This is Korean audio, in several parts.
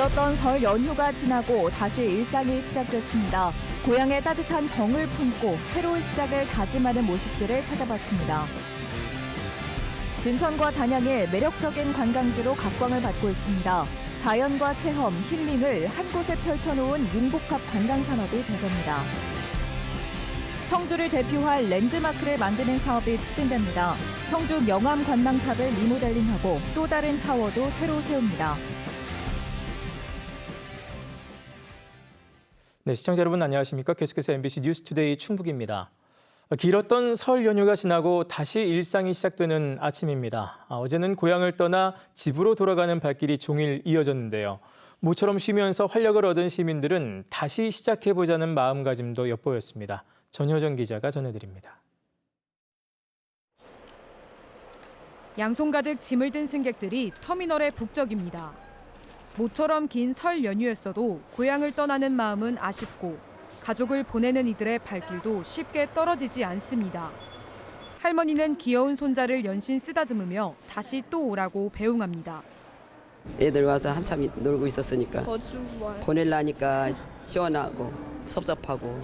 길었던 설 연휴가 지나고 다시 일상이 시작됐습니다. 고향의 따뜻한 정을 품고 새로운 시작을 다짐하는 모습들을 찾아봤습니다. 진천과 단양의 매력적인 관광지로 각광을 받고 있습니다. 자연과 체험, 힐링을 한 곳에 펼쳐놓은 융복합 관광산업이 대세입니다. 청주를 대표할 랜드마크를 만드는 사업이 추진됩니다. 청주 명암 관망탑을 리모델링하고 또 다른 타워도 새로 세웁니다. 네, 시청자 여러분 안녕하십니까? 계속해서 MBC 뉴스투데이 충북입니다. 길었던 설 연휴가 지나고 다시 일상이 시작되는 아침입니다. 어제는 고향을 떠나 집으로 돌아가는 발길이 종일 이어졌는데요. 모처럼 쉬면서 활력을 얻은 시민들은 다시 시작해보자는 마음가짐도 엿보였습니다. 전효정 기자가 전해드립니다. 양손 가득 짐을 든 승객들이 터미널에 북적입니다. 모처럼 긴 설 연휴였어도 고향을 떠나는 마음은 아쉽고 가족을 보내는 이들의 발길도 쉽게 떨어지지 않습니다. 할머니는 귀여운 손자를 연신 쓰다듬으며 다시 또 오라고 배웅합니다. 애들 와서 한참 놀고 있었으니까 보내려니까 시원하고 섭섭하고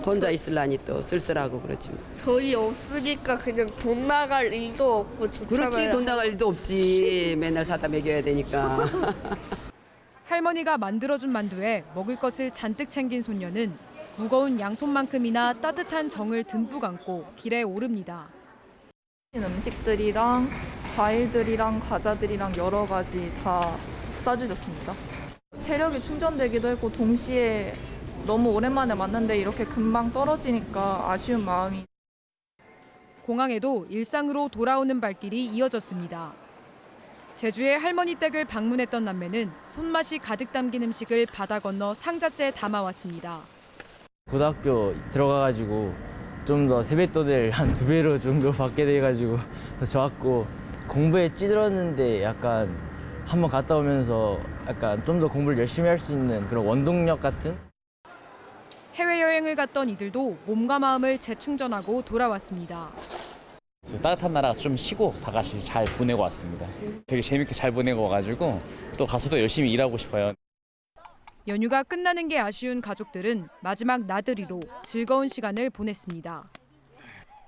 혼자 있으려니 또 쓸쓸하고 그렇지. 저희 없으니까 그냥 돈 나갈 일도 없고 좋잖아요. 그렇지, 돈 나갈 일도 없지. 맨날 사다 먹여야 되니까. 할머니가 만들어준 만두에 먹을 것을 잔뜩 챙긴 손녀는 무거운 양손만큼이나 따뜻한 정을 듬뿍 안고 길에 오릅니다. 음식들이랑 과일들이랑 과자들이랑 여러 가지 다 싸주셨습니다. 체력이 충전되기도 했고 동시에 너무 오랜만에 만났는데 이렇게 금방 떨어지니까 아쉬운 마음이. 공항에도 일상으로 돌아오는 발길이 이어졌습니다. 제주의 할머니 댁을 방문했던 남매는 손맛이 가득 담긴 음식을 바다 건너 상자째에 담아왔습니다. 고등학교 들어가가지고 좀 더 세뱃돈을 한 2배로 정도 받게 돼가지고 좋았고, 공부에 찌들었는데 약간 한번 갔다 오면서 약간 좀 더 공부를 열심히 할 수 있는 그런 원동력 같은? 해외여행을 갔던 이들도 몸과 마음을 재충전하고 돌아왔습니다. 따뜻한 나라가 좀 쉬고 다 같이 잘 보내고 왔습니다. 되게 재밌게 잘 보내고 와가지고 또 가서도 열심히 일하고 싶어요. 연휴가 끝나는 게 아쉬운 가족들은 마지막 나들이로 즐거운 시간을 보냈습니다.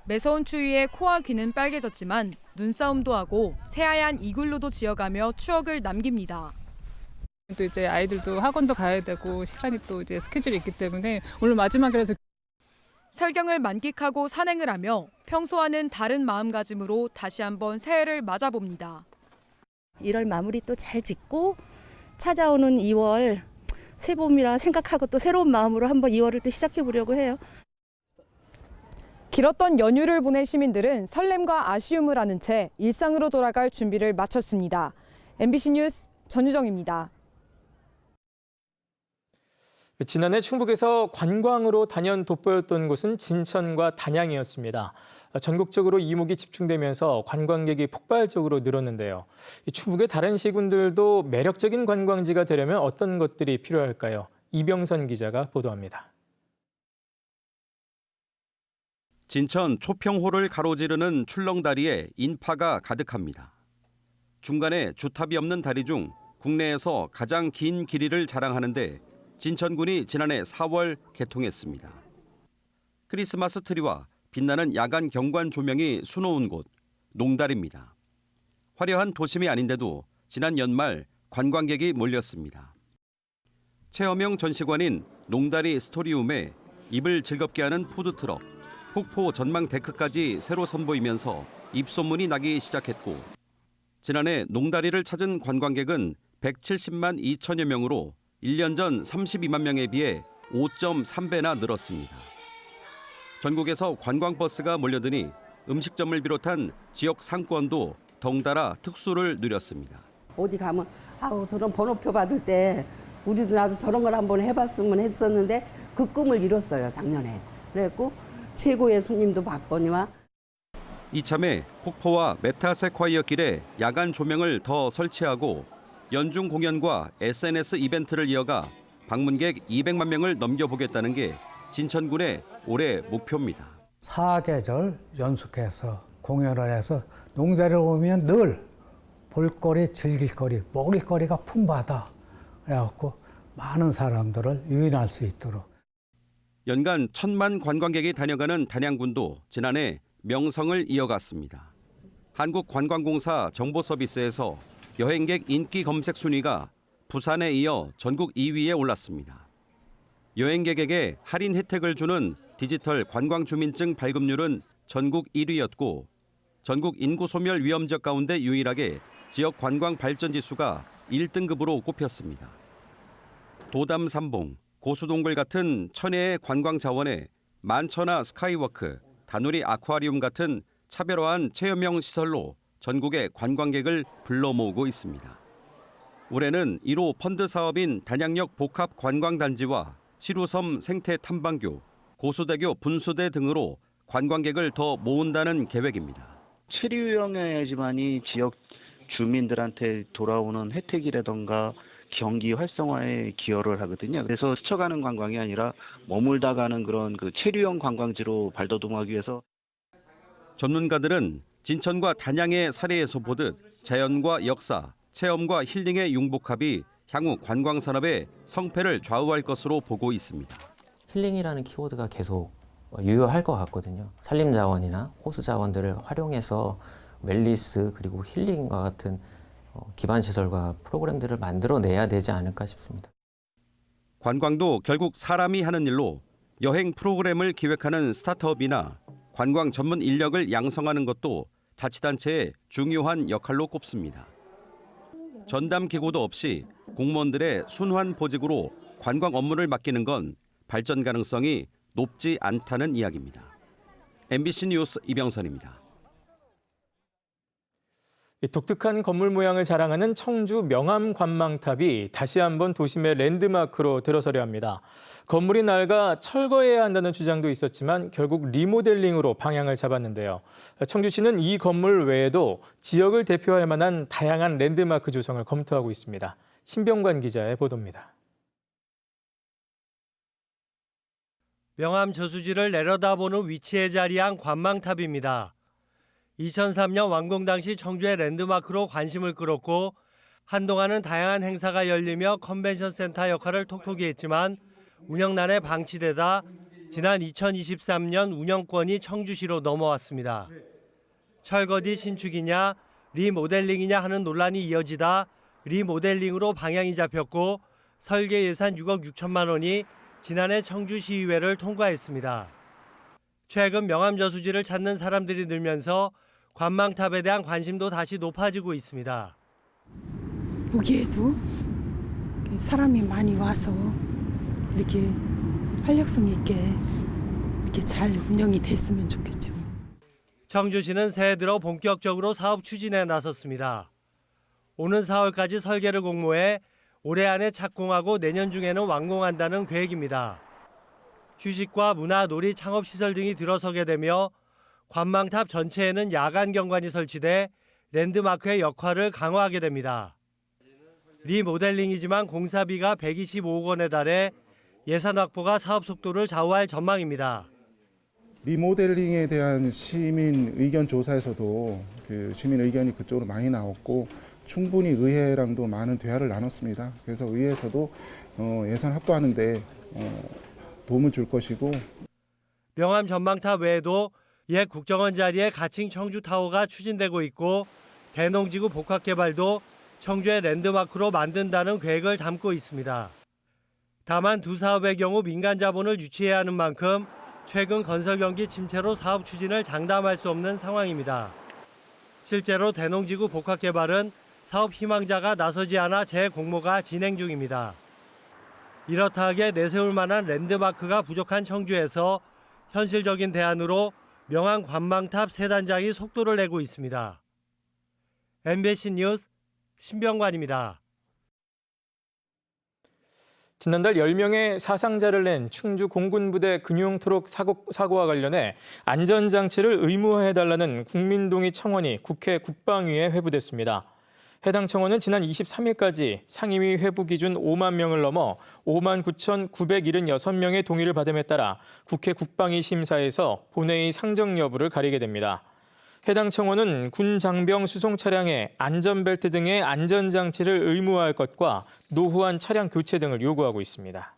매서운 추위에 코와 귀는 빨개졌지만 눈싸움도 하고 새하얀 이글루도 지어가며 추억을 남깁니다. 또 이제 아이들도 학원도 가야 되고 시간이 또 이제 스케줄이 있기 때문에 오늘 마지막이라서. 설경을 만끽하고 산행을 하며 평소와는 다른 마음가짐으로 다시 한번 새해를 맞아봅니다. 1월 마무리 또 잘 짓고 찾아오는 2월 새봄이라 생각하고 또 새로운 마음으로 한번 2월을 또 시작해 보려고 해요. 길었던 연휴를 보낸 시민들은 설렘과 아쉬움을 아는 채 일상으로 돌아갈 준비를 마쳤습니다. MBC 뉴스 전유정입니다. 지난해 충북에서 관광으로 단연 돋보였던 곳은 진천과 단양이었습니다. 전국적으로 이목이 집중되면서 관광객이 폭발적으로 늘었는데요. 충북의 다른 시군들도 매력적인 관광지가 되려면 어떤 것들이 필요할까요? 이병선 기자가 보도합니다. 진천 초평호를 가로지르는 출렁다리에 인파가 가득합니다. 중간에 주탑이 없는 다리 중 국내에서 가장 긴 길이를 자랑하는데 진천군이 지난해 4월 개통했습니다. 크리스마스 트리와 빛나는 야간 경관 조명이 수놓은 곳, 농다리입니다. 화려한 도심이 아닌데도 지난 연말 관광객이 몰렸습니다. 체험형 전시관인 농다리 스토리움에 입을 즐겁게 하는 푸드트럭, 폭포 전망 데크까지 새로 선보이면서 입소문이 나기 시작했고, 지난해 농다리를 찾은 관광객은 170만 2천여 명으로 1년 전 32만 명에 비해 5.3배나 늘었습니다. 전국에서 관광버스가 몰려드니 음식점을 비롯한 지역 상권도 덩달아 특수를 누렸습니다. 어디 가면 저런 번호표 받을 때 우리도 나도 저런 걸 한번 해봤으면 했었는데 그 꿈을 이뤘어요, 작년에. 그래갖고 최고의 손님도 받거니와. 이참에 폭포와 메타세콰이어 길에 야간 조명을 더 설치하고 연중 공연과 SNS 이벤트를 이어가 방문객 200만 명을 넘겨보겠다는 게 진천군의 올해 목표입니다. 4계절 연속해서 공연을 해서 농다리를 오면 늘 볼거리, 즐길거리, 먹을거리가 풍부하다. 그래갖고 많은 사람들을 유인할 수 있도록. 연간 1,000만 관광객이 다녀가는 단양군도 지난해 명성을 이어갔습니다. 한국관광공사 정보서비스에서 여행객 인기 검색 순위가 부산에 이어 전국 2위에 올랐습니다. 여행객에게 할인 혜택을 주는 디지털 관광주민증 발급률은 전국 1위였고 전국 인구 소멸 위험 지역 가운데 유일하게 지역 관광 발전 지수가 1등급으로 꼽혔습니다. 도담 삼봉, 고수동굴 같은 천혜의 관광 자원에 만천하 스카이워크, 다누리 아쿠아리움 같은 차별화한 체험형 시설로 전국의 관광객을 불러 모으고 있습니다. 올해는 1호 펀드 사업인 단양역 복합 관광단지와 시루섬 생태 탐방교, 고수대교 분수대 등으로 관광객을 더 모은다는 계획입니다. 체류형이지만이 지역 주민들한테 돌아오는 혜택이라던가 경기 활성화에 기여를 하거든요. 그래서 스쳐가는 관광이 아니라 머물다 가는 그런 그 체류형 관광지로 발돋움하기 위해서. 전문가들은 진천과 단양의 사례에서 보듯 자연과 역사, 체험과 힐링의 융복합이 향후 관광 산업의 성패를 좌우할 것으로 보고 있습니다. 힐링이라는 키워드가 계속 유효할 것 같거든요. 산림자원이나 호수자원들을 활용해서 웰니스 그리고 힐링과 같은 기반시설과 프로그램들을 만들어내야 되지 않을까 싶습니다. 관광도 결국 사람이 하는 일로 여행 프로그램을 기획하는 스타트업이나 관광 전문 인력을 양성하는 것도 자치단체의 중요한 역할로 꼽습니다. 전담 기구도 없이 공무원들의 순환 보직으로 관광 업무를 맡기는 건 발전 가능성이 높지 않다는 이야기입니다. MBC 뉴스 이병선입니다. 독특한 건물 모양을 자랑하는 청주 명암 관망탑이 다시 한번 도심의 랜드마크로 들어서려 합니다. 건물이 낡아 철거해야 한다는 주장도 있었지만 결국 리모델링으로 방향을 잡았는데요. 청주시는 이 건물 외에도 지역을 대표할 만한 다양한 랜드마크 조성을 검토하고 있습니다. 신병관 기자의 보도입니다. 명암 저수지를 내려다보는 위치에 자리한 관망탑입니다. 2003년 완공 당시 청주의 랜드마크로 관심을 끌었고 한동안은 다양한 행사가 열리며 컨벤션 센터 역할을 톡톡히 했지만 운영난에 방치되다 지난 2023년 운영권이 청주시로 넘어왔습니다. 철거 뒤 신축이냐 리모델링이냐 하는 논란이 이어지다 리모델링으로 방향이 잡혔고 설계 예산 6억 6천만 원이 지난해 청주시의회를 통과했습니다. 최근 명암 저수지를 찾는 사람들이 늘면서 관망탑에 대한 관심도 다시 높아지고 있습니다. 보기에도 사람이 많이 와서 이렇게 활력성 있게 이렇게 잘 운영이 됐으면 좋겠죠. 청주시는 새해 들어 본격적으로 사업 추진에 나섰습니다. 오는 4월까지 설계를 공모해 올해 안에 착공하고 내년 중에는 완공한다는 계획입니다. 휴식과 문화, 놀이, 창업시설 등이 들어서게 되며 관망탑 전체에는 야간 경관이 설치돼 랜드마크의 역할을 강화하게 됩니다. 리모델링이지만 공사비가 125억 원에 달해 예산 확보가 사업 속도를 좌우할 전망입니다. 리모델링에 대한 시민 의견 조사에서도 시민 의견이 그쪽으로 많이 나왔고 충분히 의회랑도 많은 대화를 나눴습니다. 그래서 의회에서도 예산 확보하는 데 도움을 줄 것이고. 명암 전망탑 외에도 옛 국정원 자리에 가칭 청주타워가 추진되고 있고 대농지구 복합개발도 청주의 랜드마크로 만든다는 계획을 담고 있습니다. 다만 두 사업의 경우 민간 자본을 유치해야 하는 만큼 최근 건설 경기 침체로 사업 추진을 장담할 수 없는 상황입니다. 실제로 대농지구 복합개발은 사업 희망자가 나서지 않아 재공모가 진행 중입니다. 이렇다 하기에 내세울 만한 랜드마크가 부족한 청주에서 현실적인 대안으로 명암 관망탑 세 단장이 속도를 내고 있습니다. MBC 뉴스 신병관입니다. 지난달 10명의 사상자를 낸 충주 공군부대 근용트럭 사고와 관련해 안전장치를 의무화해달라는 국민동의 청원이 국회 국방위에 회부됐습니다. 해당 청원은 지난 23일까지 상임위 회부 기준 5만 명을 넘어 5만 9,976명의 동의를 받음에 따라 국회 국방위 심사에서 본회의 상정 여부를 가리게 됩니다. 해당 청원은 군 장병 수송 차량에 안전벨트 등의 안전장치를 의무화할 것과 노후한 차량 교체 등을 요구하고 있습니다.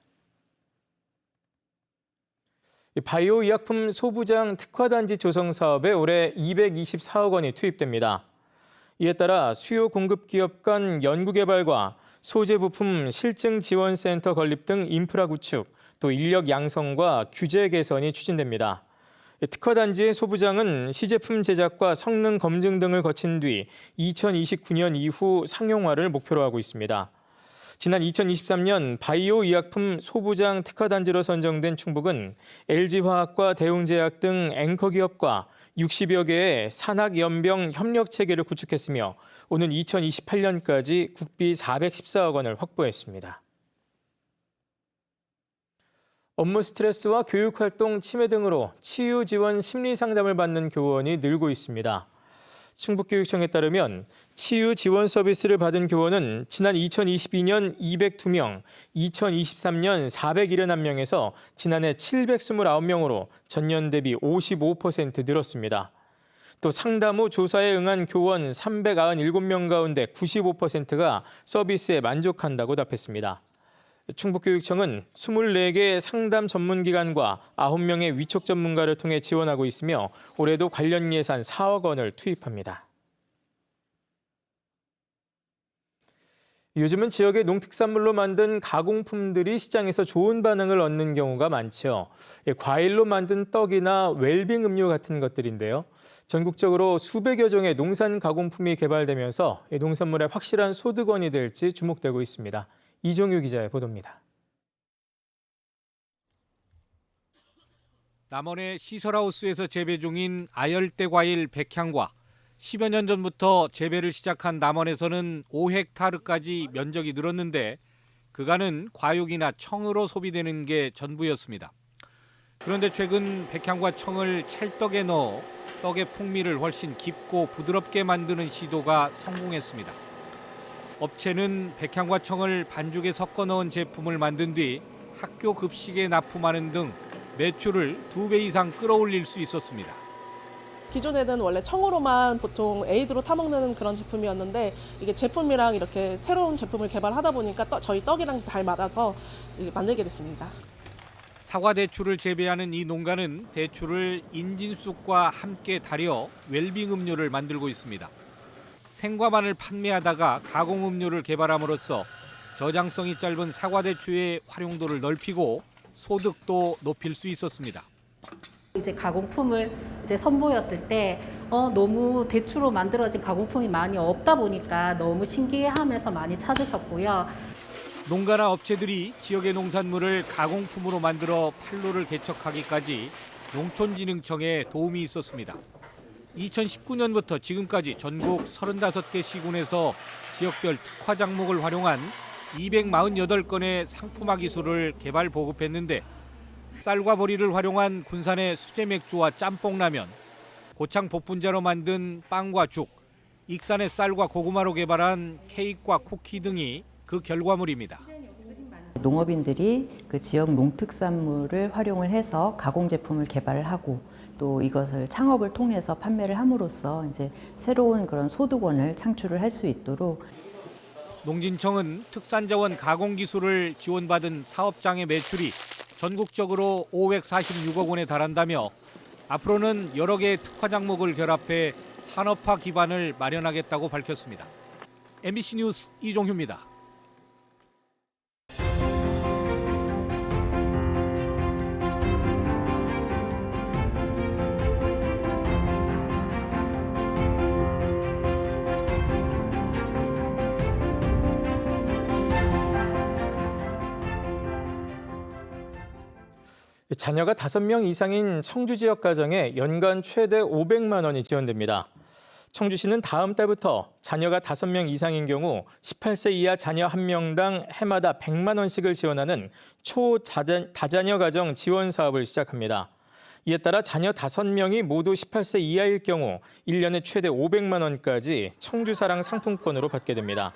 바이오 의약품 소부장 특화단지 조성 사업에 올해 224억 원이 투입됩니다. 이에 따라 수요 공급 기업 간 연구개발과 소재 부품 실증 지원센터 건립 등 인프라 구축, 또 인력 양성과 규제 개선이 추진됩니다. 특화단지의 소부장은 시제품 제작과 성능 검증 등을 거친 뒤 2029년 이후 상용화를 목표로 하고 있습니다. 지난 2023년 바이오 의약품 소부장 특화단지로 선정된 충북은 LG화학과 대웅제약 등 앵커 기업과 60여 개의 산학연병 협력 체계를 구축했으며 오는 2028년까지 국비 414억 원을 확보했습니다. 업무 스트레스와 교육활동 침해 등으로 치유 지원 심리 상담을 받는 교원이 늘고 있습니다. 충북교육청에 따르면 치유 지원 서비스를 받은 교원은 지난 2022년 202명, 2023년 471명에서 지난해 729명으로 전년 대비 55% 늘었습니다. 또 상담 후 조사에 응한 교원 397명 가운데 95%가 서비스에 만족한다고 답했습니다. 충북교육청은 24개 상담 전문기관과 9명의 위촉 전문가를 통해 지원하고 있으며 올해도 관련 예산 4억 원을 투입합니다. 요즘은 지역의 농특산물로 만든 가공품들이 시장에서 좋은 반응을 얻는 경우가 많죠. 과일로 만든 떡이나 웰빙 음료 같은 것들인데요. 전국적으로 수백여 종의 농산 가공품이 개발되면서 농산물의 확실한 소득원이 될지 주목되고 있습니다. 이종유 기자의 보도입니다. 남원의 시설하우스에서 재배 중인 아열대 과일 백향과 10여 년 전부터 재배를 시작한 남원에서는 5헥타르까지 면적이 늘었는데 그간은 과육이나 청으로 소비되는 게 전부였습니다. 그런데 최근 백향과 청을 찰떡에 넣어 떡의 풍미를 훨씬 깊고 부드럽게 만드는 시도가 성공했습니다. 업체는 백향과 청을 반죽에 섞어 넣은 제품을 만든 뒤 학교 급식에 납품하는 등 매출을 2배 이상 끌어올릴 수 있었습니다. 기존에는 원래 청으로만 보통 에이드로 타먹는 그런 제품이었는데 이게 제품이랑 이렇게 새로운 제품을 개발하다 보니까 저희 떡이랑 잘 맞아서 만들게 됐습니다. 사과 대추를 재배하는 이 농가는 대추를 인진쑥과 함께 달여 웰빙 음료를 만들고 있습니다. 생과만을 판매하다가 가공 음료를 개발함으로써 저장성이 짧은 사과 대추의 활용도를 넓히고 소득도 높일 수 있었습니다. 이제 가공품을 이제 선보였을 때 너무 대추로 만들어진 가공품이 많이 없다 보니까 너무 신기해하면서 많이 찾으셨고요. 농가나 업체들이 지역의 농산물을 가공품으로 만들어 판로를 개척하기까지 농촌진흥청의 도움이 있었습니다. 2019년부터 지금까지 전국 35개 시군에서 지역별 특화 작목을 활용한 248건의 상품화 기술을 개발 보급했는데 쌀과 보리를 활용한 군산의 수제 맥주와 짬뽕라면, 고창 복분자로 만든 빵과 죽, 익산의 쌀과 고구마로 개발한 케이크와 쿠키 등이 그 결과물입니다. 농업인들이 그 지역 농특산물을 활용을 해서 가공 제품을 개발을 하고 또 이것을 창업을 통해서 판매를 함으로써 이제 새로운 그런 소득원을 창출을 할 수 있도록 농진청은 특산자원 가공 기술을 지원받은 사업장의 매출이 전국적으로 546억 원에 달한다며 앞으로는 여러 개의 특화 작목을 결합해 산업화 기반을 마련하겠다고 밝혔습니다. MBC 뉴스 이종휴입니다. 자녀가 5명 이상인 청주 지역 가정에 연간 최대 500만 원이 지원됩니다. 청주시는 다음 달부터 자녀가 5명 이상인 경우 18세 이하 자녀 1명당 해마다 100만 원씩을 지원하는 초다자녀 가정 지원 사업을 시작합니다. 이에 따라 자녀 5명이 모두 18세 이하일 경우 1년에 최대 500만 원까지 청주사랑 상품권으로 받게 됩니다.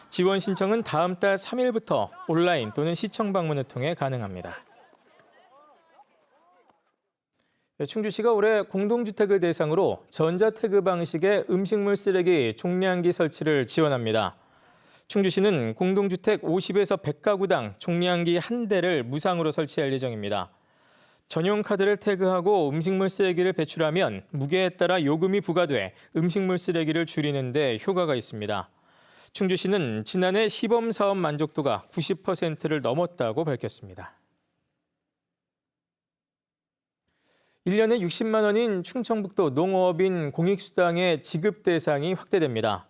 지원 신청은 다음 달 3일부터 온라인 또는 시청 방문을 통해 가능합니다. 충주시가 올해 공동주택을 대상으로 전자태그 방식의 음식물 쓰레기 종량기 설치를 지원합니다. 충주시는 공동주택 50에서 100가구당 종량기 1대를 무상으로 설치할 예정입니다. 전용 카드를 태그하고 음식물 쓰레기를 배출하면 무게에 따라 요금이 부과돼 음식물 쓰레기를 줄이는 데 효과가 있습니다. 충주시는 지난해 시범 사업 만족도가 90%를 넘었다고 밝혔습니다. 1년에 60만 원인 충청북도 농어업인 공익수당의 지급 대상이 확대됩니다.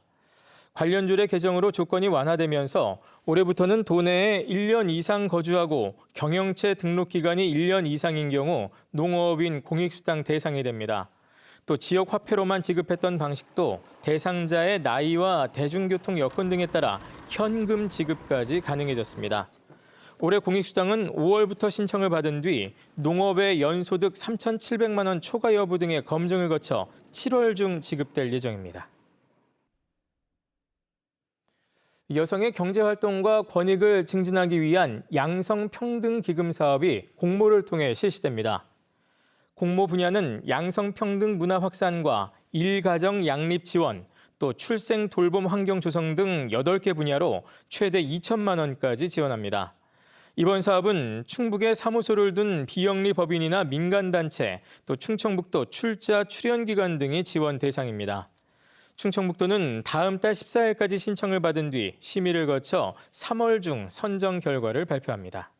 관련 조례 개정으로 조건이 완화되면서 올해부터는 도내에 1년 이상 거주하고 경영체 등록 기간이 1년 이상인 경우 농어업인 공익수당 대상이 됩니다. 또 지역 화폐로만 지급했던 방식도 대상자의 나이와 대중교통 여건 등에 따라 현금 지급까지 가능해졌습니다. 올해 공익수당은 5월부터 신청을 받은 뒤 농업의 연소득 3,700만 원 초과 여부 등의 검증을 거쳐 7월 중 지급될 예정입니다. 여성의 경제활동과 권익을 증진하기 위한 양성평등기금 사업이 공모를 통해 실시됩니다. 공모 분야는 양성평등 문화 확산과 일가정 양립 지원, 또 출생 돌봄 환경 조성 등 8개 분야로 최대 2천만 원까지 지원합니다. 이번 사업은 충북에 사무소를 둔 비영리 법인이나 민간단체, 또 충청북도 출자 출연기관 등이 지원 대상입니다. 충청북도는 다음 달 14일까지 신청을 받은 뒤 심의를 거쳐 3월 중 선정 결과를 발표합니다.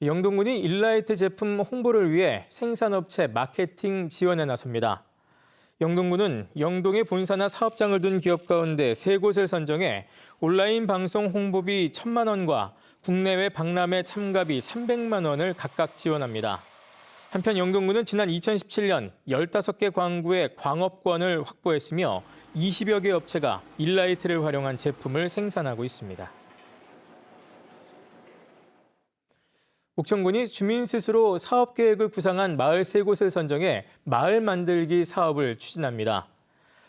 영동군이 일라이트 제품 홍보를 위해 생산업체 마케팅 지원에 나섭니다. 영동군은 영동에 본사나 사업장을 둔 기업 가운데 3곳을 선정해 온라인 방송 홍보비 1,000만 원과 국내외 박람회 참가비 300만 원을 각각 지원합니다. 한편 영동군은 지난 2017년 15개 광구의 광업권을 확보했으며 20여 개 업체가 일라이트를 활용한 제품을 생산하고 있습니다. 옥천군이 주민 스스로 사업 계획을 구상한 마을 3곳을 선정해 마을 만들기 사업을 추진합니다.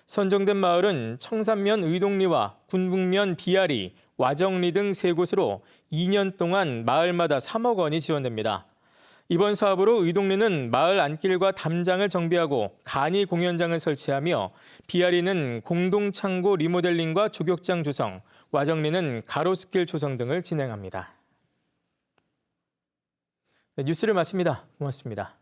선정된 마을은 청산면 의동리와 군북면 비아리, 와정리 등 3곳으로 2년 동안 마을마다 3억 원이 지원됩니다. 이번 사업으로 의동리는 마을 안길과 담장을 정비하고 간이 공연장을 설치하며 비아리는 공동창고 리모델링과 조격장 조성, 와정리는 가로수길 조성 등을 진행합니다. 네, 뉴스를 마칩니다. 고맙습니다.